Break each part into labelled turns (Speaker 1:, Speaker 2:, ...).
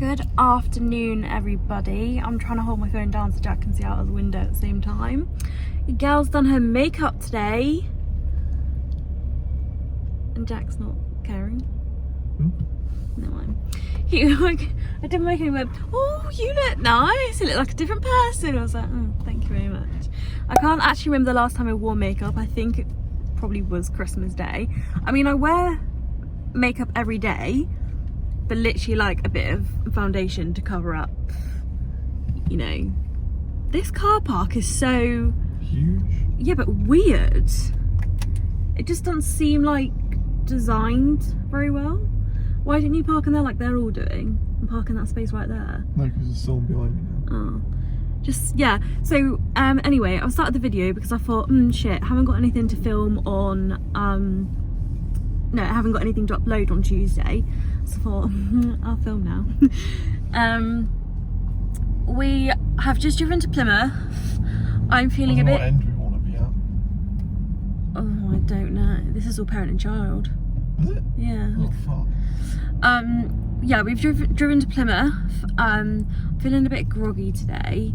Speaker 1: Good afternoon, everybody. I'm trying to hold my phone down so Jack can see out of the window at the same time. The girl's done her makeup today. And Jack's not caring. Never mind. I didn't make any web. Oh, you look nice. You look like a different person. I was like, oh, thank you very much. I can't actually remember the last time I wore makeup. I think it probably was Christmas Day. I mean, I wear makeup every day, but literally like a bit of foundation to cover up, you know. This car park is so
Speaker 2: huge. Yeah,
Speaker 1: but weird. It just doesn't seem like designed very well. Why didn't you park in there like they're all doing and park in that space right there?
Speaker 2: No, because there's someone behind me now.
Speaker 1: Oh, just yeah. So anyway, I started the video because I thought, shit, haven't got anything to film on. No, I haven't got anything to upload on Tuesday. So I thought, I'll film now. We have just driven to Plymouth. I'm feeling a bit...
Speaker 2: What end do we want to be at?
Speaker 1: Oh, I don't know. This is all parent and child.
Speaker 2: Is it?
Speaker 1: Yeah.
Speaker 2: Oh, fuck.
Speaker 1: Yeah, we've driven to Plymouth. Feeling a bit groggy today.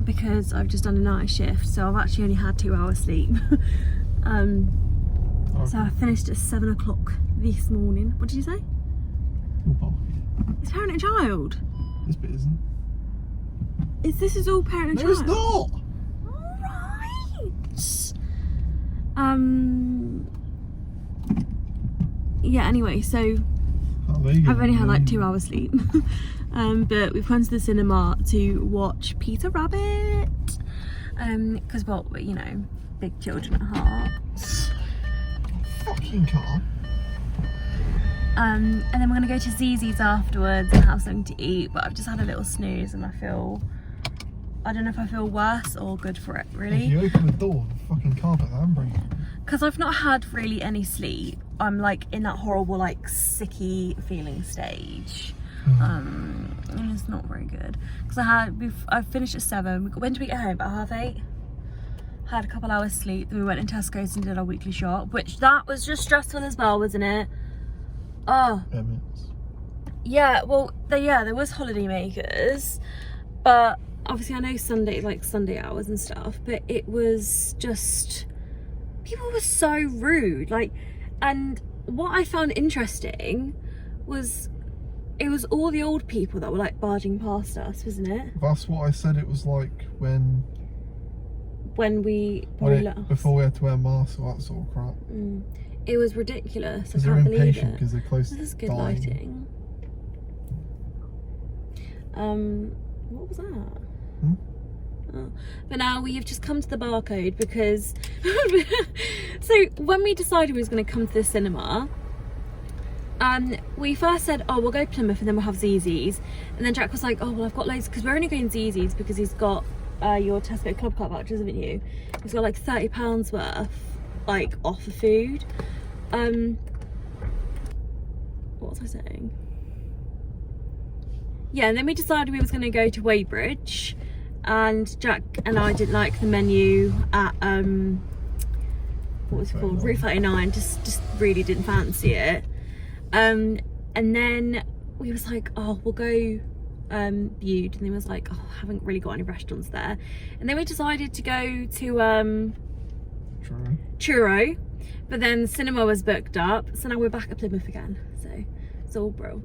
Speaker 1: Because I've just done a night shift, so I've actually only had 2 hours sleep.
Speaker 2: Okay.
Speaker 1: So I finished at 7 o'clock this morning. What did you say?
Speaker 2: We'll park here.
Speaker 1: It's parent and child.
Speaker 2: This bit isn't.
Speaker 1: This is all parent and
Speaker 2: No,
Speaker 1: child.
Speaker 2: it's not!
Speaker 1: Alright. Yeah, anyway, so I've only had like 2 hours sleep. But we've gone to the cinema to watch Peter Rabbit. Because, well, you know, big children at heart.
Speaker 2: Fucking car.
Speaker 1: And then we're gonna go to Zzz's afterwards and have something to eat, but I've just had a little snooze and I don't know if I feel worse or good for it, really.
Speaker 2: If you open the door, the fucking carpet, that handbrake.
Speaker 1: Because I've not had really any sleep. I'm like in that horrible like sicky feeling stage. And it's not very good. Because I finished at 7, when did we get home? About 8:30? Had a couple hours sleep, then we went in Tesco's and did our weekly shop, which that was just stressful as well, wasn't it? Oh.
Speaker 2: Emmets.
Speaker 1: Yeah, well, there was holiday makers, but obviously I know Sunday hours and stuff, but it was just, people were so rude, like, and what I found interesting was, it was all the old people that were like barging past us, wasn't it?
Speaker 2: That's what I said it was like before we had to wear masks or that sort of crap.
Speaker 1: It was ridiculous.
Speaker 2: Because they're impatient because they're close to dying.
Speaker 1: This is good lighting. What was that? Oh. But now we have just come to the barcode because so when we decided we was going to come to the cinema, we first said, oh, we'll go Plymouth and then we'll have Zzz's, and then Jack was like, oh well, I've got loads, because we're only going Zzz's because he's got your Tesco Club Card vouchers, haven't you? He's got like £30 worth like off of food. What was I saying? Yeah, and then we decided we was going to go to Weybridge, and Jack and I didn't like the menu at what was it called, Route 39. Just really didn't fancy it. And then we was like, oh, we'll go Bude, and then was like, oh, I haven't really got any restaurants there, and then we decided to go to Churro, but then the cinema was booked up, so now we're back at Plymouth again, so it's all bro.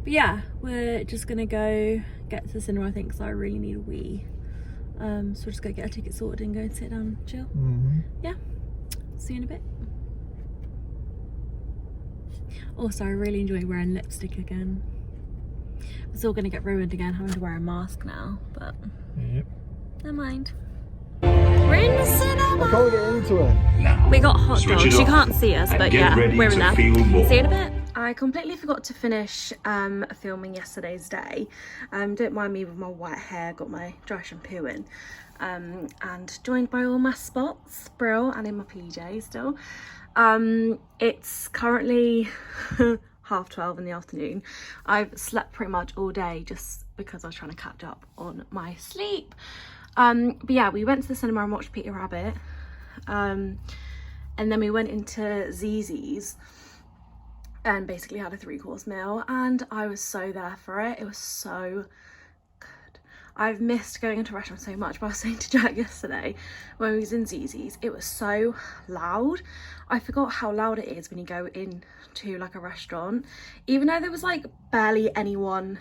Speaker 1: But yeah, we're just gonna go get to the cinema, I think, because I really need a wee. So we'll just go get a ticket sorted and go and sit down and chill. Yeah, see you in a bit. Also, I really enjoy wearing lipstick again. It's all gonna get ruined again, having to wear a mask now, but never mind. We're in the cinema!
Speaker 2: I can't get into it.
Speaker 3: Now,
Speaker 1: we got hot dogs. You can't see us, but yeah, we're in there. See you in a bit. I completely forgot to finish filming yesterday's day. Don't mind me with my white hair, got my dry shampoo in. And joined by all my spots, brill, and in my PJs still. It's currently 12:30 in the afternoon. I've slept pretty much all day just because I was trying to catch up on my sleep. But yeah, we went to the cinema and watched Peter Rabbit. And then we went into Zzz's. and basically had a 3-course meal, and I was so there for it. It was so good. I've missed going into restaurants so much, but I was saying to Jack yesterday when we was in Zizzi's, it was so loud. I forgot how loud it is when you go into like a restaurant, even though there was like barely anyone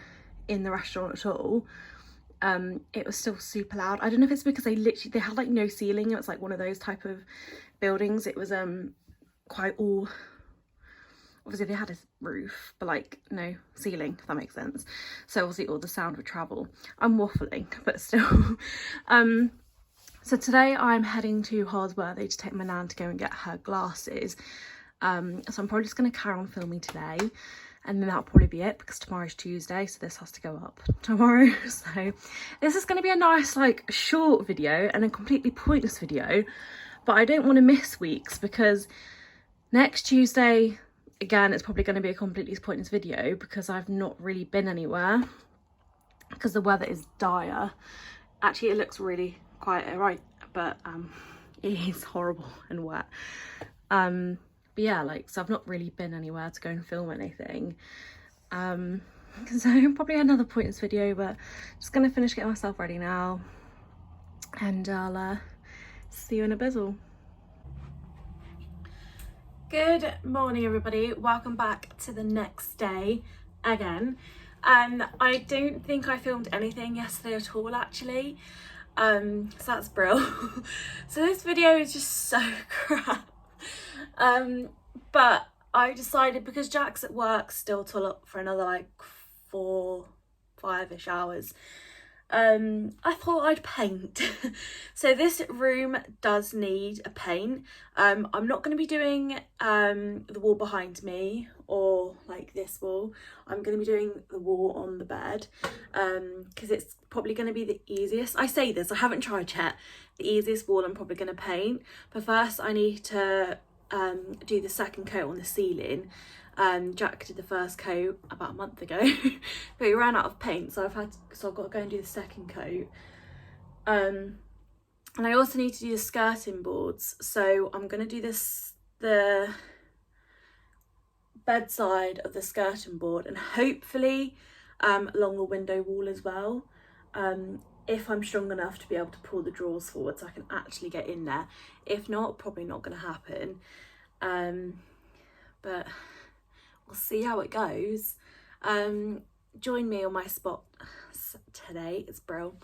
Speaker 1: in the restaurant at all. It was still super loud. I don't know if it's because they had like no ceiling. It was like one of those type of buildings. It was quite all, obviously they had a roof but like no ceiling, if that makes sense, so obviously all the sound would travel. I'm waffling, but still. So today I'm heading to Holsworthy to take my nan to go and get her glasses, so I'm probably just going to carry on filming today, and then that'll probably be it because tomorrow's Tuesday, so this has to go up tomorrow. So this is going to be a nice like short video and a completely pointless video, but I don't want to miss weeks because next Tuesday again it's probably going to be a completely pointless video because I've not really been anywhere because the weather is dire. Actually it looks really quite alright, but it is horrible and wet. But yeah, like, so I've not really been anywhere to go and film anything, so probably another pointless video, but just gonna finish getting myself ready now, and I'll see you in a bizzle. Good morning everybody, welcome back to the next day again. I don't think I filmed anything yesterday at all actually, so that's brilliant. So this video is just so crap, but I decided because Jack's at work still till for another like 4-5ish hours, I thought I'd paint. So this room does need a paint. I'm not going to be doing the wall behind me or like this wall. I'm going to be doing the wall on the bed, because it's probably going to be the easiest. I say this, I haven't tried yet, the easiest wall I'm probably going to paint, but first I need to do the second coat on the ceiling. Jack did the first coat about a month ago, but he ran out of paint, so I've got to go and do the second coat. And I also need to do the skirting boards, so I'm going to do the bedside of the skirting board, and hopefully along the window wall as well, if I'm strong enough to be able to pull the drawers forward so I can actually get in there. If not, probably not going to happen, but we'll see how it goes. Join me on my spot today, it's bro.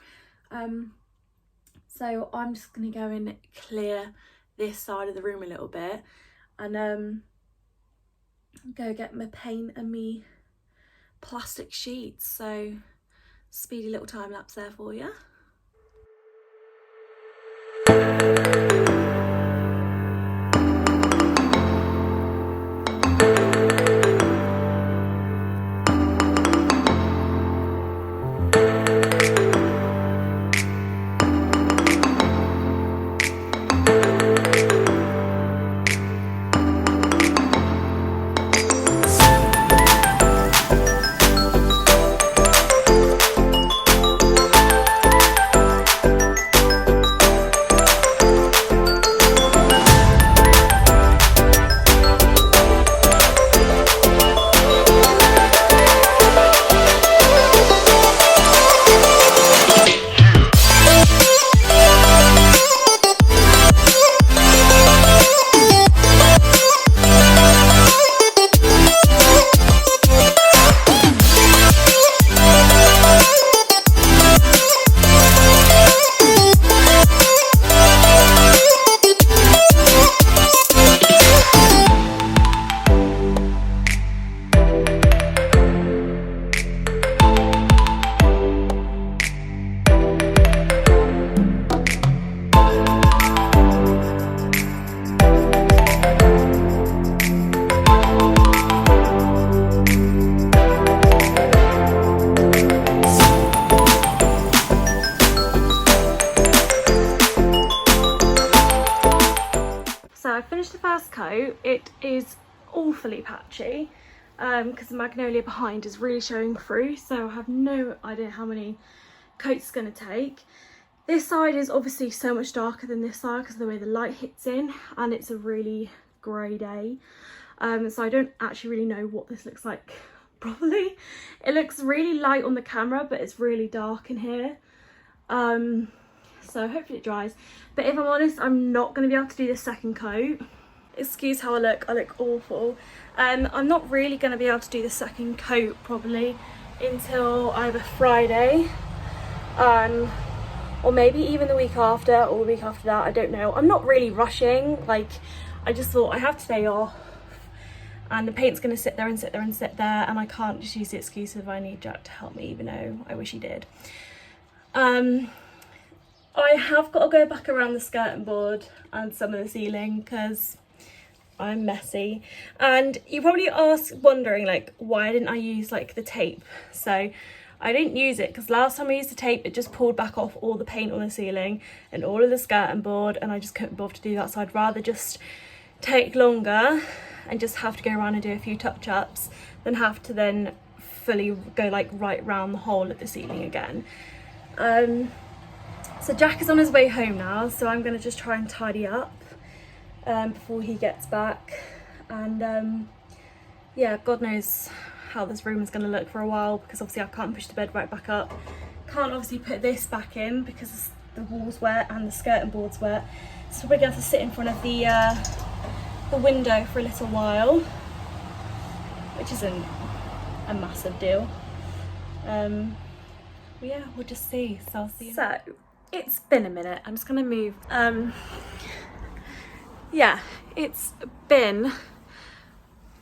Speaker 1: So I'm just gonna go and clear this side of the room a little bit, and go get my paint and me plastic sheets. So speedy little time lapse there for you. The first coat, it is awfully patchy because the magnolia behind is really showing through, so I have no idea how many coats it's going to take. This side is obviously so much darker than this side because of the way the light hits in, and it's a really grey day, so I don't actually really know what this looks like properly. It looks really light on the camera, but it's really dark in here. So hopefully it dries, but if I'm honest, I'm not going to be able to do the second coat. Excuse how I look awful. I'm not really going to be able to do the second coat probably until either Friday, or maybe even the week after, or the week after that, I don't know. I'm not really rushing, like, I just thought I have today off, and the paint's going to sit there and sit there and sit there, and I can't just use the excuse of I need Jack to help me, even though I wish he did. I have got to go back around the skirting board and some of the ceiling because I'm messy. And you probably wondering like, why didn't I use like the tape? So I didn't use it because last time I used the tape, it just pulled back off all the paint on the ceiling and all of the skirting board, and I just couldn't bother to do that. So I'd rather just take longer and just have to go around and do a few touch-ups than have to then fully go like right round the whole of the ceiling again. So Jack is on his way home now, so I'm going to just try and tidy up before he gets back. And yeah, God knows how this room is going to look for a while, because obviously I can't push the bed right back up. Can't obviously put this back in because the wall's wet and the skirting board's wet. So we're going to have to sit in front of the window for a little while, which isn't a massive deal. But yeah, we'll just see. So I'll see you. So it's been a minute. I'm just gonna move. Yeah, it's been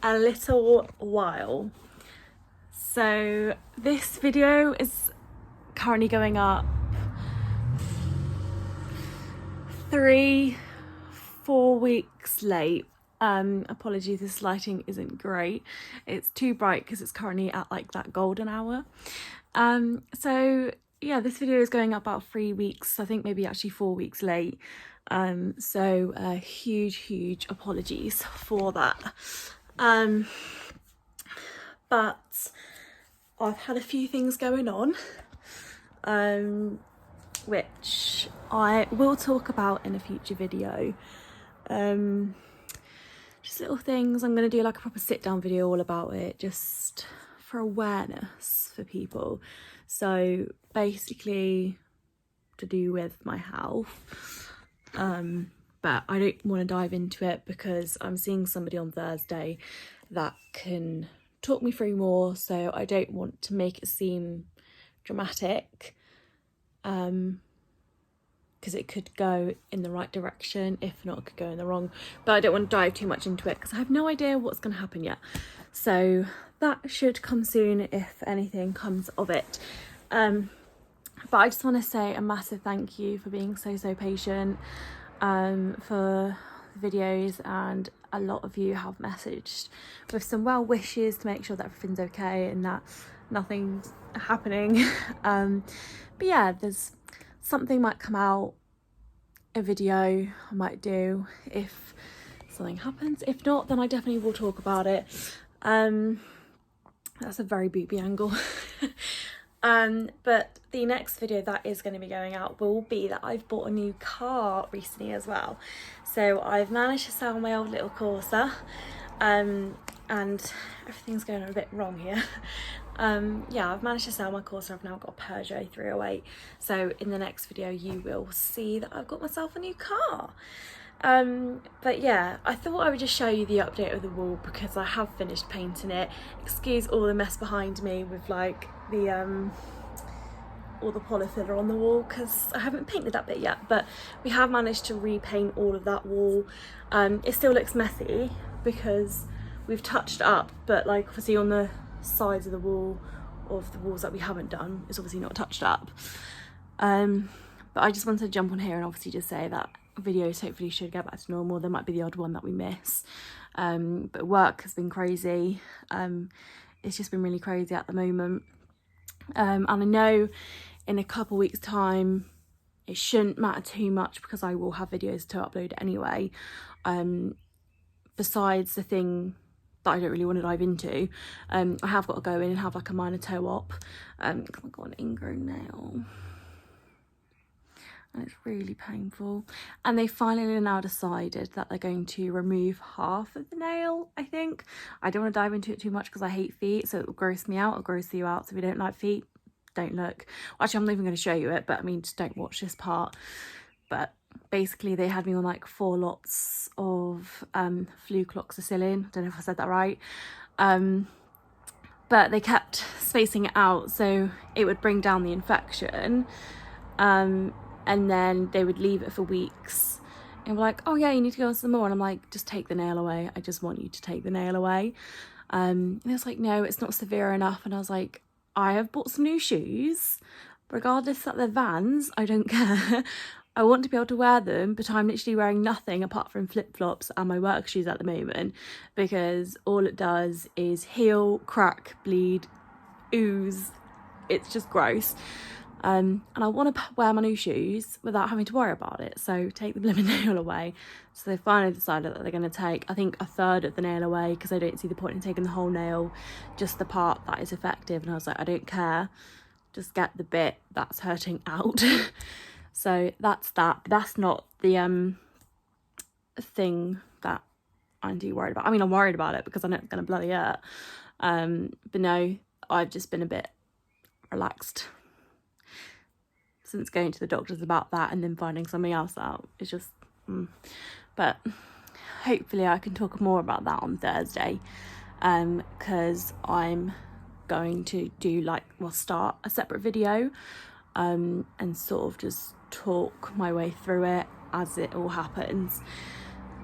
Speaker 1: a little while. So this video is currently going up 3-4 weeks late. Apologies, this lighting isn't great. It's too bright because it's currently at like that golden hour. So yeah, this video is going up about 3 weeks, I think maybe actually 4 weeks late. So huge apologies for that. But I've had a few things going on, which I will talk about in a future video. Just little things. I'm going to do like a proper sit down video all about it, just for awareness for people. So basically to do with my health, but I don't want to dive into it because I'm seeing somebody on Thursday that can talk me through more, so I don't want to make it seem dramatic, because it could go in the right direction, if not it could go in the wrong, but I don't want to dive too much into it because I have no idea what's going to happen yet. So that should come soon if anything comes of it. But I just want to say a massive thank you for being so patient for the videos, and a lot of you have messaged with some well wishes to make sure that everything's okay and that nothing's happening. But yeah, there's something might come out, a video I might do if something happens. If not, then I definitely will talk about it. That's a very boopy angle. But the next video that is going to be going out will be that I've bought a new car recently as well. So I've managed to sell my old little Corsa, and everything's going a bit wrong here. Yeah, I've managed to sell my Corsa. I've now got a Peugeot 308. So in the next video you will see that I've got myself a new car. But yeah, I thought I would just show you the update of the wall because I have finished painting it. Excuse all the mess behind me with like the all the polyfiller on the wall because I haven't painted that bit yet, but we have managed to repaint all of that wall. It still looks messy because we've touched up, but like obviously on the sides of the wall, of the walls that we haven't done, it's obviously not touched up. But I just wanted to jump on here and obviously just say that videos hopefully should get back to normal. There might be the odd one that we miss, but work has been crazy. It's just been really crazy at the moment, and I know in a couple weeks time it shouldn't matter too much because I will have videos to upload anyway, besides the thing that I don't really want to dive into. I have got to go in and have like a minor toe op. I've got an ingrown nail. and it's really painful. And they finally now decided that they're going to remove half of the nail, I think. I don't want to dive into it too much because I hate feet, so it will gross me out. It'll gross you out. So if you don't like feet, don't look. Actually, I'm not even going to show you it, but I mean, just don't watch this part. But basically they had me on like 4 lots of flucloxacillin. I don't know if I said that right. But they kept spacing it out so it would bring down the infection. And then they would leave it for weeks. And we're like, oh yeah, you need to go on some more. And I'm like, just take the nail away. I just want you to take the nail away. And it was like, no, it's not severe enough. And I was like, I have bought some new shoes. Regardless that they're Vans, I don't care. I want to be able to wear them, but I'm literally wearing nothing apart from flip-flops and my work shoes at the moment, because all it does is heal, crack, bleed, ooze. It's just gross. And I want to wear my new shoes without having to worry about it, so take the blooming nail away. So they finally decided that they're going to take, I think, 1/3 of the nail away, because I don't see the point in taking the whole nail, just the part that is effective. And I was like, I don't care, just get the bit that's hurting out. So that's that. But that's not the thing that I'm too worried about. I mean, I'm worried about it because I know it's going to bloody hurt. But no, I've just been a bit relaxed since going to the doctors about that and then finding something else out. It's just but hopefully I can talk more about that on Thursday, because I'm going to do start a separate video and sort of just talk my way through it as it all happens.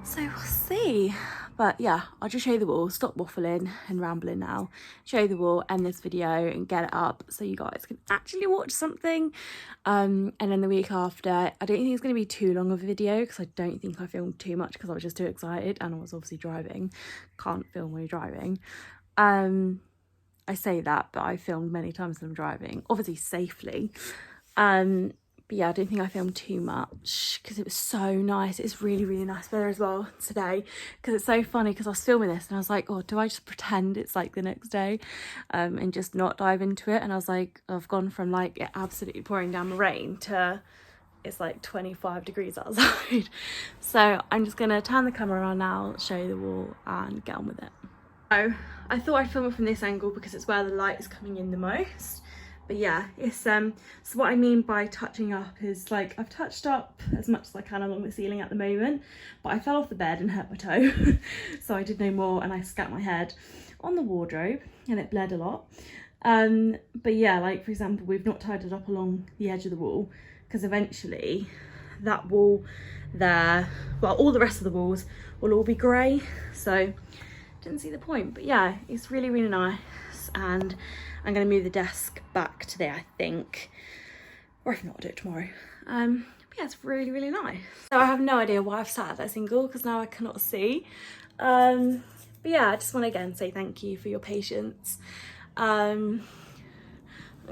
Speaker 1: So we'll see. But yeah, I'll just show you the wall, stop waffling and rambling now, show you the wall, end this video and get it up so you guys can actually watch something. And then the week after, I don't think it's going to be too long of a video because I don't think I filmed too much because I was just too excited and I was obviously driving. Can't film when you're driving. I say that, but I filmed many times when I'm driving, obviously safely. But yeah, I don't think I filmed too much because it was so nice. It's really, really nice weather as well today, because it's so funny because I was filming this and I was like, oh, do I just pretend it's like the next day and just not dive into it? And I was like, I've gone from like it absolutely pouring down the rain to it's like 25 degrees outside. So I'm just going to turn the camera around now, show you the wall and get on with it. So I thought I'd film it from this angle because it's where the light is coming in the most. But yeah, it's so what I mean by touching up is like I've touched up as much as I can along the ceiling at the moment, but I fell off the bed and hurt my toe. So I did no more and I scat my head on the wardrobe and it bled a lot. But yeah, like for example, we've not tied it up along the edge of the wall because eventually that wall there, well, all the rest of the walls will all be grey. So didn't see the point. But yeah, it's really, really nice. And I'm going to move the desk back today, I think, or if not, I'll do it tomorrow. But yeah, it's really, really nice. So I have no idea why I've sat at that single because now I cannot see. But yeah, I just want to again say thank you for your patience. I'm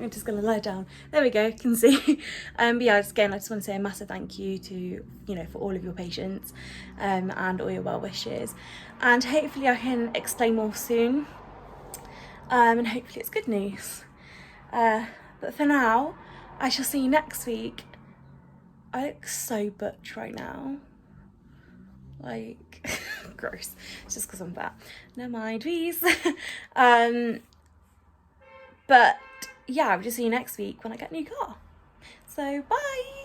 Speaker 1: just going to lie down. There we go, you can see. But yeah, again, I just want to say a massive thank you to, you know, for all of your patience and all your well wishes. And hopefully I can explain more soon. And hopefully it's good news. But for now, I shall see you next week. I look so butch right now. Like, gross. It's just because I'm fat. Never mind, please. But yeah, I'll just see you next week when I get a new car. So, bye!